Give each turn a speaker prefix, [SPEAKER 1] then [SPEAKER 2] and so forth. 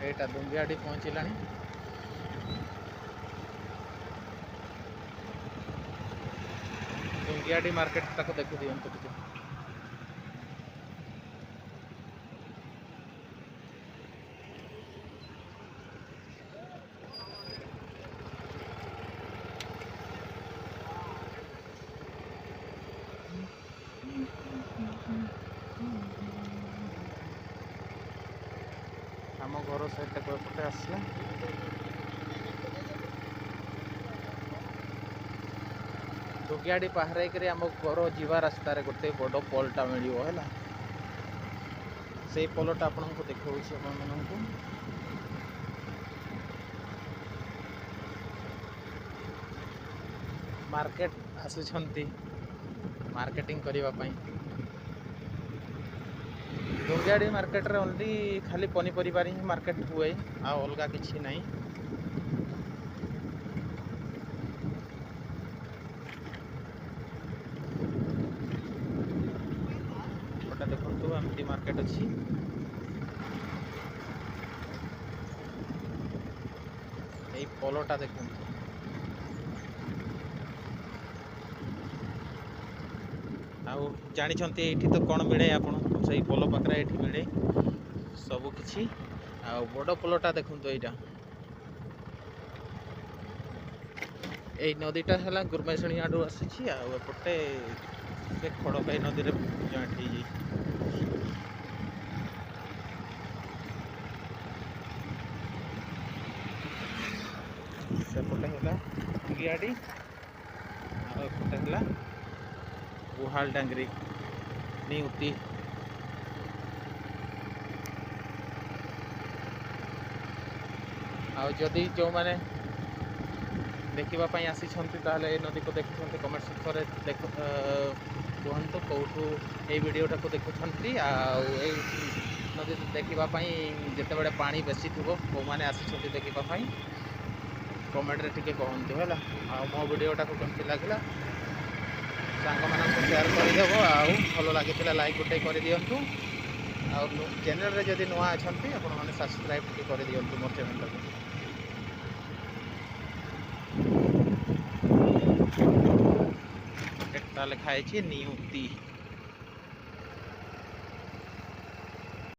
[SPEAKER 1] ଏଇଟା ଦୁଙ୍ଗିଆଡ଼ି ପହଞ୍ଚିଲାଣି। ଦୁଙ୍ଗିଆଡ଼ି ମାର୍କେଟଟାକୁ ଦେଖି ଦିଅନ୍ତୁ ଟିକେ। ଆମ ଘର ସାଇଡ଼ଟାକୁ ଏପଟେ ଆସିଲା। ଦୁଙ୍ଗିଆଡ଼ି ପାହାଡ଼ ହେଇକରି ଆମ ଘର ଯିବା ରାସ୍ତାରେ ଗୋଟେ ବଡ଼ ପୋଲଟା ମିଳିବ ହେଲା। ସେଇ ପୋଲଟା ଆପଣଙ୍କୁ ଦେଖାଉଛି ଆପଣମାନଙ୍କୁ। ମାର୍କେଟ ଆସୁଛନ୍ତି ମାର୍କେଟିଂ କରିବା ପାଇଁ। ଦୁଙ୍ଗିଆଡ଼ି ମାର୍କେଟରେ ଓନ୍ଲି ଖାଲି ପନିପରିବାର ହିଁ ମାର୍କେଟ ହୁଏ, ଆଉ ଅଲଗା କିଛି ନାହିଁ। ଏପଟେ ଦେଖନ୍ତୁ ଏମିତି ମାର୍କେଟ ଅଛି। ଏଇ ପୋଲଟା ଦେଖନ୍ତୁ। ଆଉ ଜାଣିଛନ୍ତି ଏଇଠି ତ କ'ଣ ମିଳେ? ଆପଣ ସେଇ ପୋଲ ପାଖରେ ଏଇଠି ମିଳେ ସବୁ କିଛି। ଆଉ ବଡ଼ ପୋଲଟା ଦେଖନ୍ତୁ ଏଇଟା। ଏଇ ନଦୀଟା ହେଲା ଗୁର୍ମେଶଣୀ ଆଡ଼ୁ ଆସିଛି, ଆଉ ଏପଟେ ସେ ଖଡ଼କାଇ ନଦୀରେ ଜଏଣ୍ଟ ହେଇଯାଇଛି। ସେପଟେ ହେଲା ଦୁଙ୍ଗିଆଡ଼ି, ଆଉ ଏପଟେ ହେଲା ଗୁହାଳ ଡାଙ୍ଗରି ନିଉତି। ଆଉ ଯଦି ଯେଉଁମାନେ ଦେଖିବା ପାଇଁ ଆସିଛନ୍ତି ତାହେଲେ ଏଇ ନଦୀକୁ ଦେଖୁଛନ୍ତି, କମେଣ୍ଟ ସେକ୍ସନରେ କୁହନ୍ତୁ କେଉଁଠୁ ଏଇ ଭିଡ଼ିଓଟାକୁ ଦେଖୁଛନ୍ତି। ଆଉ ଏଇ ନଦୀ ଦେଖିବା ପାଇଁ ଯେତେବେଳେ ପାଣି ବେଶୀ ଥିବ କେଉଁମାନେ ଆସିଛନ୍ତି ଦେଖିବା ପାଇଁ କମେଣ୍ଟରେ ଟିକେ କୁହନ୍ତୁ ହେଲା। ଆଉ ମୋ ଭିଡ଼ିଓଟାକୁ କେମିତି ଲାଗିଲା ସାଙ୍ଗମାନଙ୍କୁ ସେୟାର କରିଦେବ। ଆଉ ଭଲ ଲାଗିଥିଲା ଲାଇକ୍ ଗୋଟେ କରିଦିଅନ୍ତୁ। ଆଉ ଚ୍ୟାନେଲରେ ଯଦି ନୂଆ ଅଛନ୍ତି ଆପଣମାନେ ସବସ୍କ୍ରାଇବ୍ ଟିକେ କରିଦିଅନ୍ତୁ ମୋ ଚ୍ୟାନେଲଟାକୁ। ଏଟା ଲେଖା ହେଇଛି ନିଉତି।